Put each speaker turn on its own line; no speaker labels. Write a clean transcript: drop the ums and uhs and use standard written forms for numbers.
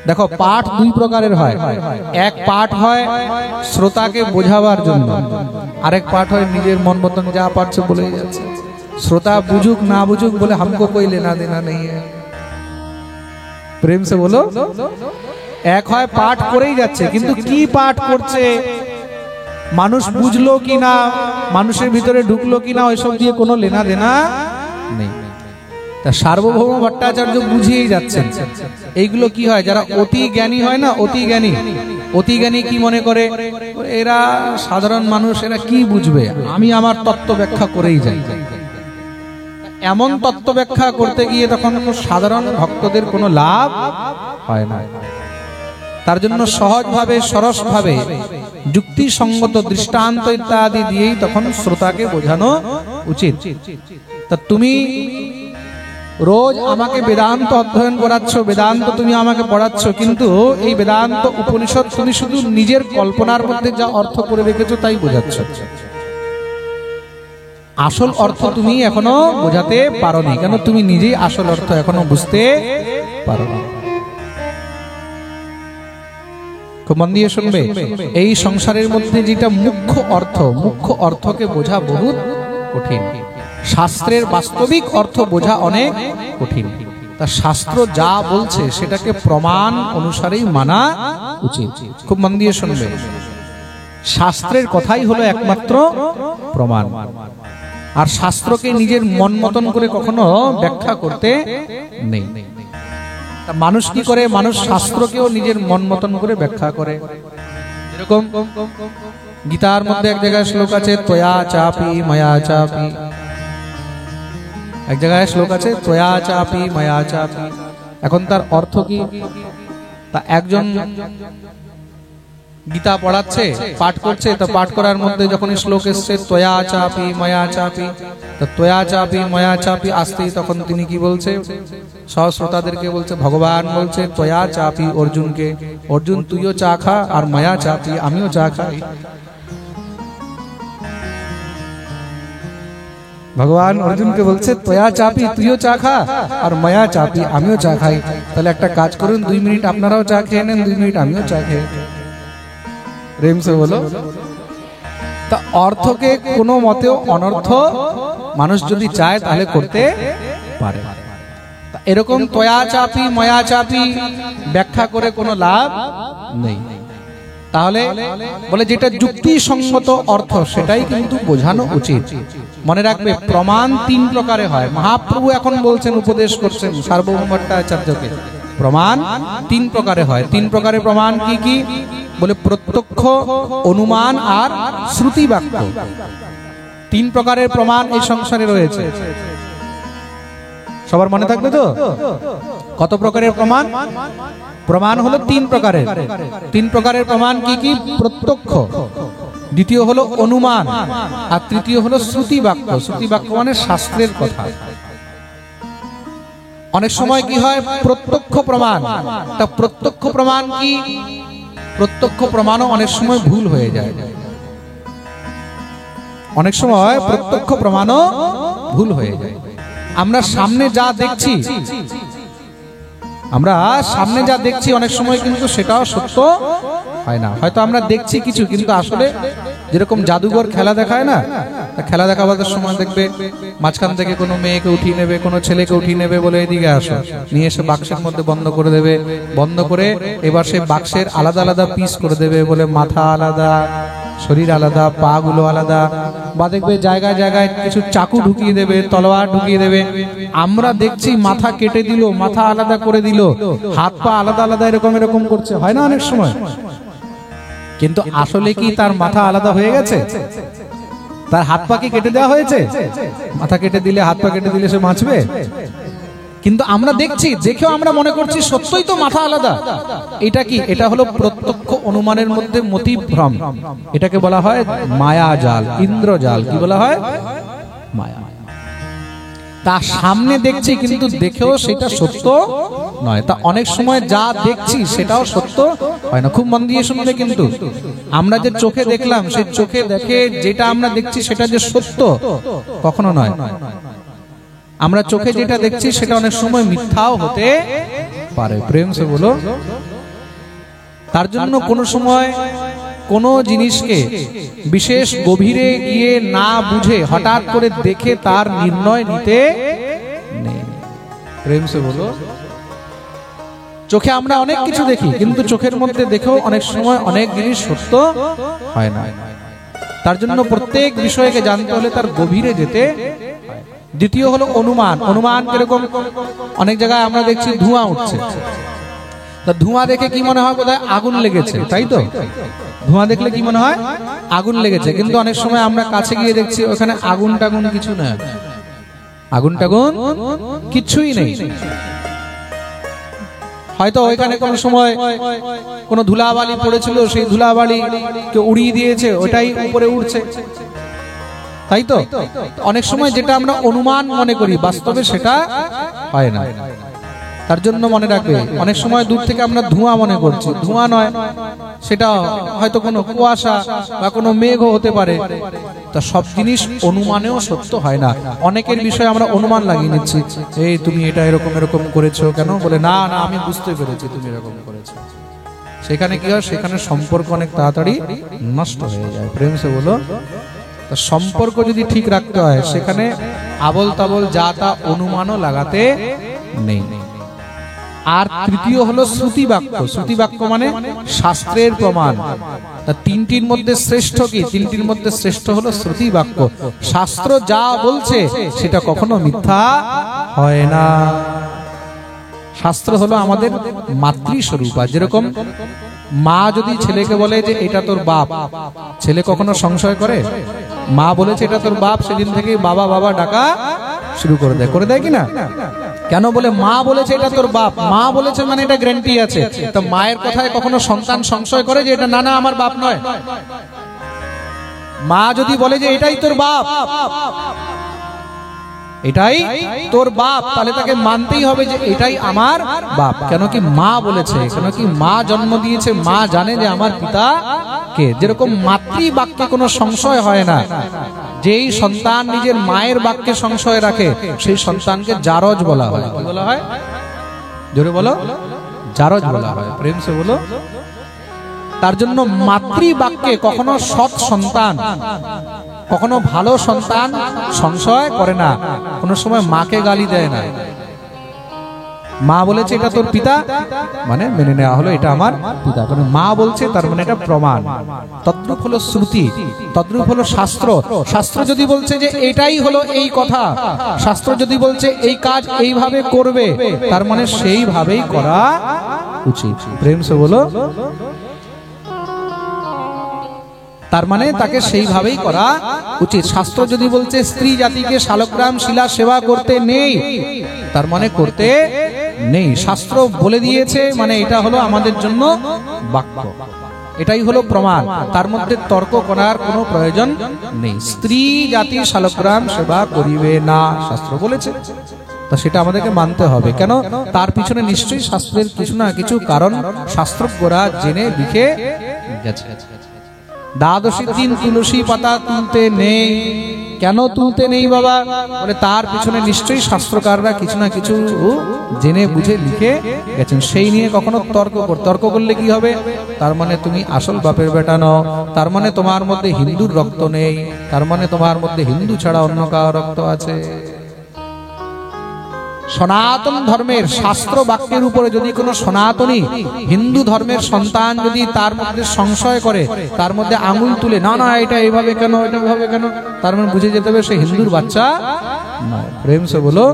দেখো পাঠ দুই প্রকারের হয়, এক পাঠ হয় শ্রোতাকে বোঝাবার জন্য, আরেক পাঠ হয় নিজের মন মতন যা পারছে বলে যাচ্ছে। শ্রোতা বুঝুক না বুঝুক বলে हमको कोई लेना देना नहीं है। প্রেম সে বলো। এক হয় পাঠ করেই যাচ্ছে, কিন্তু কি পাঠ করছে, মানুষ বুঝলো কিনা, মানুষের ভিতরে ঢুকলো কিনা, ওইসব দিয়ে কোনো লেনা দেনা নেই। তা সার্বভৌম ভট্টাচার্য বুঝিয়েই যাচ্ছেন। এইগুলো কি হয়, যারা অতি জ্ঞানী হয় না, অতি জ্ঞানী, অতি জ্ঞানী কি মনে করে, এরা সাধারণ মানুষ, এরা কি বুঝবে, আমি আমার তত্ত্ব ব্যাখ্যা করেই যাই। এমন তত্ত্ব ব্যাখ্যা করতে গিয়ে তখন সাধারণ ভক্তদের কোনো লাভ হয় না। তার জন্য সহজভাবে সরসভাবে যুক্তিসঙ্গত দৃষ্টান্ত ইত্যাদি দিয়েই তখন শ্রোতাকে বোঝানো উচিত। তা তুমি রোজ আমাকে বেদান্ত অধ্যয়ন করাচ্ছ, বেদান্ত তুমি আমাকে পড়াচ্ছ, কিন্তু এই বেদান্ত উপনিষদ তুমি শুধু নিজের কল্পনার মধ্যে যা অর্থ করে রেখেছো তাই বোঝাচ্ছ, আসল অর্থ তুমি এখনো বোঝাতে পারোনি। কেন? তুমি নিজেই আসল অর্থ এখনো বুঝতে পারোনি। খুব মন দিয়ে শুনবে, এই সংসারের মধ্যে যেটা মুখ্য অর্থ, মুখ্য অর্থকে বোঝা বহুত কঠিন। শাস্ত্রের বাস্তবিক অর্থ বোঝা অনেক কঠিন। তা শাস্ত্র যা বলছে সেটাকে প্রমাণ অনুসারেই মানা উচিত। খুব মন দিয়ে শুনবে, শাস্ত্রের কথাই হলো একমাত্র প্রমাণ। আর শাস্ত্রকে নিজের মন মতন করে কখনো ব্যাখ্যা করতে নেই। মানুষ কি করে, মানুষ শাস্ত্রকেও নিজের মন মতন করে ব্যাখ্যা করে। এরকম গীতার মধ্যে এক জায়গায় শ্লোক আছে, ত্বয়া চাপি ময়া চাপি। এক জায়গায় শ্লোক আছে, ত্বয়া চাপি ময়া চাপি। এখন তার অর্থ কি? তা একজন গীতা পড়াচ্ছে, পাঠ করছে, তা পাঠ করার মধ্যে যখন শ্লোক এসছে ত্বয়া চাপি ময়া চাপি, তো ত্বয়া চাপি ময়া চাপি আসতেই তখন তিনি কি বলছে, সহস্রোতাদেরকে বলছে, ভগবান বলছে ত্বয়া চাপি অর্জুনকে, অর্জুন তুইও চা খা, আর ময়া চাপি আমিও চা খাই। ভগবান অর্জুনকে বলছে ত্বয়া চাপি তুইও চা খা, আর ময়া চাপি আমিও চা খাই। তাহলে একটা কাজ করুন, 2 মিনিট আপনারাও চা খেয়ে নেন, 2 মিনিট আমিও চা খেয়ে। প্রেম সে বলো। তা অর্থকে কোনো মতেও অনর্থ মানুষ যদি চায় তাহলে করতে পারে। এরকম ত্বয়া চাপি ময়া চাপি ব্যাখ্যা করে কোনো লাভ নেই। তাহলে বলে যেটা যুক্তিসঙ্গত অর্থ সেটাই কিন্তু বোঝানো উচিত। মনে রাখবে, প্রমাণ 3 প্রকারে হয়। মহাপ্রভু এখন বলছেন, উপদেশ করছেন সার্বভৌম ভট্টাচার্যকে, প্রমাণ 3 প্রকারে হয়। 3 প্রকারের প্রমাণ কি কি? বলে প্রত্যক্ষ, অনুমান আর শ্রুতি বাক্য। 3 প্রকারের প্রমাণ এই সংসারে রয়েছে। সবার মনে থাকবে তো? কত প্রকারের প্রমাণ? প্রমাণ হলো 3 প্রকারের। 3 প্রকারের প্রমাণ কি কি? প্রত্যক্ষ, দ্বিতীয় হলো অনুমান, আর তৃতীয় হলো শ্রুতি বাক্য। শ্রুতি বাক্য মানে শাস্ত্রের কথা। অনেক সময় কি হয়, প্রত্যক্ষ প্রমাণ। তা প্রত্যক্ষ প্রমাণ কি? প্রত্যক্ষ প্রমাণও অনেক সময় ভুল হয়ে যায়। অনেক সময় প্রত্যক্ষ প্রমাণও ভুল হয়ে যায়। আমরা সামনে যা দেখছি, আমরা সামনে যা দেখছি অনেক সময় কিন্তু সেটাও সত্য হয় না। হয়তো আমরা দেখছি কিছু, কিন্তু আসলে যেরকম জাদুঘর খেলা দেখায় না, খেলা দেখাবার সময় দেখবে মাঝখান থেকে কোনো মেয়েকে উঠিয়ে নেবে, কোনো ছেলেকে উঠিয়ে নেবে, বলে এদিকে আসো, নিয়ে এসে বাক্সের মধ্যে বন্ধ করে দেবে। বন্ধ করে এবার সেই বাক্সের আলাদা আলাদা পিস করে দেবে, বলে মাথা আলাদা, শরীর আলাদা, পা গুলো আলাদা, বা দেখবে জায়গায় জায়গায় কিছু চাকু ঢুকিয়ে দেবে, তলোয়ার ঢুকিয়ে দেবে। আমরা দেখছি মাথা কেটে দিল, মাথা আলাদা করে দিল, হাত পা আলাদা আলাদা এরকম এরকম করছে, হয় না অনেক সময়? কিন্তু আসলে কি তার মাথা আলাদা হয়ে গেছে? তার হাত পা কি কেটে দেওয়া হয়েছে? মাথা কেটে দিলে, হাত পা কেটে দিলে সে বাঁচবে? কিন্তু আমরা দেখছি, দেখেও আমরা মনে করছি সত্যই তো মাথা আলাদা। এটা কি? এটা হলো প্রত্যক্ষ অনুমানের মধ্যে মতিভ্রম। এটাকে বলা হয় মায়াজাল, ইন্দ্রজাল। কি বলা হয়? মায়া। তার সামনে দেখছি কিন্তু দেখেও সেটা সত্য নয়। তা অনেক সময় যা দেখছি সেটাও সত্য হয় না। খুব মন দিয়ে শুনবে, কিন্তু আমরা যে চোখে দেখলাম, সেই চোখে দেখে যেটা আমরা দেখছি সেটা যে সত্য কখনো নয়। আমরা চোখে যেটা দেখছি সেটা অনেক সময় মিথ্যাও হতে পারে। প্রেম সে বলো। তার জন্য কোনো সময় কোনো জিনিসকে বিশেষ গভীরে গিয়ে না বুঝে হঠাৎ করে দেখে তার নির্ণয় নিতে নেই। প্রেম সে বলো। চোখে আমরা অনেক কিছু দেখি, কিন্তু চোখের মধ্যে দেখেও অনেক সময় অনেক জিনিস সত্য হয় না। তার জন্য প্রত্যেক বিষয়কে জানতে হলে তার গভীরে যেতে। দ্বিতীয় হলো অনুমান। অনুমান কিরকম? অনেক জায়গায় আমরা দেখছি ধোঁয়া উঠছে, তা ধোঁয়া দেখে কি মনে হয়? বোধহয় আগুন লেগেছে, তাই তো? ধোঁয়া দেখলে কি মনে হয়? আগুন লেগেছে। কিন্তু অনেক সময় আমরা কাছে গিয়ে দেখছি ওখানে আগুন টাগুন কিছু না, আগুন টাগুন কিছুই নেই। হয়তো ওইখানে কোনো সময় কোনো ধুলাবালি পড়েছিল, সেই ধুলাবালি কে উড়িয়ে দিয়েছে, ওটাই উপরে উঠছে, তাই তো? অনেক সময় যেটা আমরা অনুমান মনে করি বাস্তবে সেটা হয় না। তার জন্য মনে রাখবে, অনেক সময় দূর থেকে আমরা ধোঁয়া মনে করছি, ধোঁয়া নয়, সেটা হয়তো কোনো কুয়াশা বা কোনো মেঘও হতে পারে। তা সব জিনিস অনুমানেও সত্য হয় না। অনেকের বিষয়ে আমরা অনুমান লাগিয়ে নিচ্ছি, এই তুমি এটা এরকম এরকম করেছো কেন? বলে না না আমি বুঝতে পেরেছি তুমি এরকম করেছো। সেখানে কি হয়? সেখানে সম্পর্ক অনেক তাড়াতাড়ি নষ্ট হয়ে যায়। প্রেম সে বলো। তা সম্পর্ক যদি ঠিক রাখতে হয় সেখানে আবল তাবল যা তা অনুমানও লাগাতে নেই। আর তৃতীয় হলো শ্রুতি বাক্য। শ্রুতি বাক্য মানে শাস্ত্রের প্রমাণ। তা তিনটির মধ্যে শ্রেষ্ঠ কি? তিনটির মধ্যে শ্রেষ্ঠ হলো শ্রুতি বাক্য। শাস্ত্র যা বলছে সেটা কখনো মিথ্যা হয় না। শাস্ত্র হলো আমাদের মাতৃস্বরূপা। যেরকম মা যদি ছেলেকে বলে যে এটা তোর বাপ, ছেলে কখনো সংশয় করে? মা বলেছে এটা তোর বাপ, সেদিন থেকে বাবা বাবা ডাকা শুরু করে দেয়। করে দেয় কিনা? কেন? বলে মা বলেছে এটা তোর বাপ, মা বলেছে মানে এটা গ্যারান্টি আছে। তো মায়ের কথায় কখনো সন্তান সংশয় করে যে এটা না না আমার বাপ নয়? মা যদি বলে যে এটাই তোর বাপ, এটাই তোর বাপ, তাহলে তাকে মানতেই হবে যে এটাই আমার বাপ। কেন কি? মা বলেছে, কেন কি? মা জন্ম দিয়েছে, মা জানে যে আমার পিতা কে। যেরকম মাতৃ বাক্যে কোনো সংশয় হয় না। যেই সন্তান নিজের মায়ের বাক্যে সংশয় রাখে সেই সন্তানকে জারজ বলা হয়। কি বলা হয়? জোরে বলো। জারজ বলা হয়। প্রেম সে বলো। তার জন্য মাতৃ বাক্যে কখনো সৎ সন্তান, কখনো ভালো সন্তান সংশয় করে না। কোনো সময় মাকে গালি দেয় না। মা বলেছে এটা তোর পিতা, মানে মেনে নেওয়া হলো এটা আমার পিতা। কারণ মা বলছে তার মানে এটা প্রমাণ। তদ্রূপ হলো শ্রুতি, তদ্রূপ হলো শাস্ত্র। শাস্ত্র যদি বলছে যে এটাই হলো এই কথা, শাস্ত্র যদি বলছে এই কাজ এইভাবে করবে, তার মানে সেইভাবেই করা উচিত। প্রেম সে বলো। তার মানে তাকে সেইভাবেই করা উচিত। শাস্ত্র যদি বলছে স্ত্রী জাতিকে শালগ্রাম শিলা সেবা করতে নেই, তার মানে করতে নেই। শাস্ত্র বলে দিয়েছে মানে এটা হলো আমাদের জন্য বাক্য, এটাই হলো প্রমাণ। তার মধ্যে তর্ক করার কোনো প্রয়োজন নেই। স্ত্রী জাতি শালগ্রাম সেবা করিবে না, শাস্ত্র বলেছে, তা সেটা আমাদেরকে মানতে হবে। কেন? তার পিছনে নিশ্চয়ই শাস্ত্রের কিছু না কিছু কারণ শাস্ত্রজ্ঞরা জেনে লিখে গেছে। দ্বাদশীর দিন তুলসী পাতা তুলতে নেই। কেন তুলতে নেই বাবা? বলে তার পিছনে নিশ্চয়ই শাস্ত্রকাররা কিছু না কিছু জেনে বুঝে লিখে গেছেন। সেই নিয়ে কখনো তর্ক করলে কি হবে? তার মানে তুমি আসল বাপের বেটা নও, তার মানে তোমার মধ্যে হিন্দুর রক্ত নেই, তার মানে তোমার মধ্যে হিন্দু ছাড়া অন্য কারো রক্ত আছে। সনাতন ধর্মের শাস্ত্র বাক্যের উপরে যদি কোনো সনাতনী হিন্দু ধর্মের সন্তান যদি তার মধ্যে সংশয় করে, তার মধ্যে আঙুল তুলে না না এটা এইভাবে কেন, এটা এইভাবে কেন, তার মানে বুঝে যেতে হবে সে হিন্দুর বাচ্চা নয়। প্রেম সে বলো।